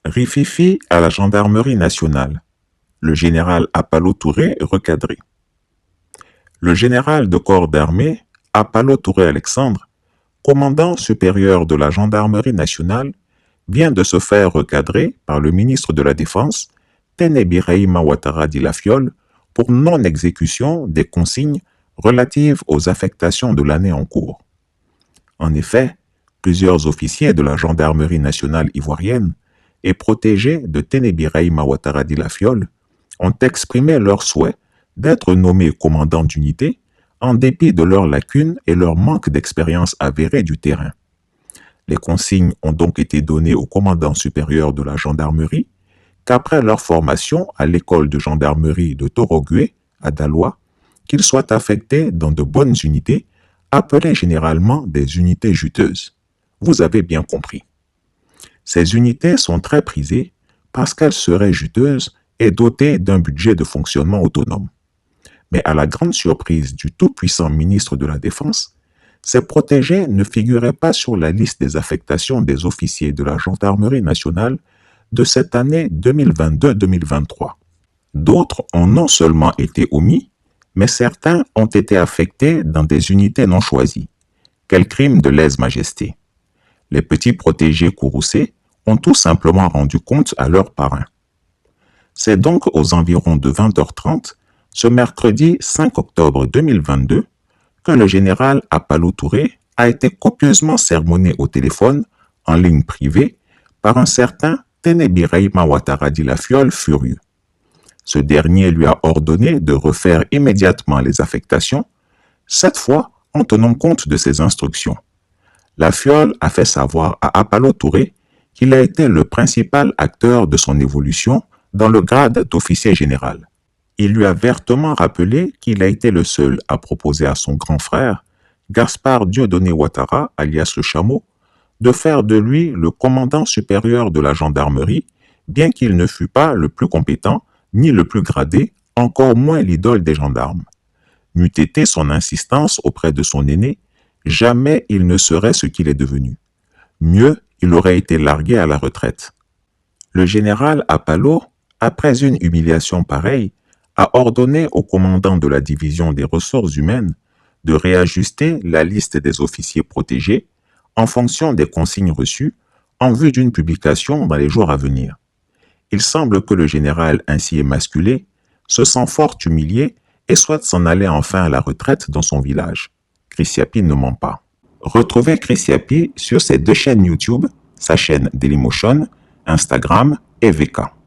Rififi à la gendarmerie nationale. Le général Apalo Touré recadré. Le général de corps d'armée, Apalo Touré Alexandre, commandant supérieur de la gendarmerie nationale, vient de se faire recadrer par le ministre de la Défense, Ténébiraïma Ouattara Dilafiol, pour non-exécution des consignes relatives aux affectations de l'année en cours. En effet, plusieurs officiers de la gendarmerie nationale ivoirienne et protégés de Ténébiraïma Ouattara Dilafiol ont exprimé leur souhait d'être nommés commandants d'unité en dépit de leurs lacunes et leur manque d'expérience avérée du terrain. Les consignes ont donc été données au commandant supérieur de la gendarmerie qu'après leur formation à l'école de gendarmerie de Torogué, à Daloa, qu'ils soient affectés dans de bonnes unités, appelées généralement des unités juteuses. Vous avez bien compris. Ces unités sont très prisées parce qu'elles seraient juteuses et dotées d'un budget de fonctionnement autonome. Mais à la grande surprise du tout-puissant ministre de la Défense, ces protégés ne figuraient pas sur la liste des affectations des officiers de la gendarmerie nationale de cette année 2022-2023. D'autres ont non seulement été omis, mais certains ont été affectés dans des unités non choisies. Quel crime de lèse-majesté! Les petits protégés courroucés ont tout simplement rendu compte à leurs parrains. C'est donc aux environs de 20h30, ce mercredi 5 octobre 2022, que le général Apalo Touré a été copieusement sermonné au téléphone, en ligne privée, par un certain Ténébiraïma Ouattara Dilafiol furieux. Ce dernier lui a ordonné de refaire immédiatement les affectations, cette fois en tenant compte de ses instructions. La Fiole a fait savoir à Apalo Touré qu'il a été le principal acteur de son évolution dans le grade d'officier général. Il lui a vertement rappelé qu'il a été le seul à proposer à son grand frère, Gaspard Dieudonné Ouattara, alias le Chameau, de faire de lui le commandant supérieur de la gendarmerie, bien qu'il ne fût pas le plus compétent, ni le plus gradé, encore moins l'idole des gendarmes. N'eût été son insistance auprès de son aîné, jamais il ne serait ce qu'il est devenu. Mieux, il aurait été largué à la retraite. Le général Apalo, après une humiliation pareille, a ordonné au commandant de la division des ressources humaines de réajuster la liste des officiers protégés en fonction des consignes reçues en vue d'une publication dans les jours à venir. Il semble que le général ainsi émasculé se sent fort humilié et souhaite s'en aller enfin à la retraite dans son village. Chris Yapi ne ment pas. Retrouvez Chris Yapi sur ses deux chaînes YouTube, sa chaîne Dailymotion, Instagram et VK.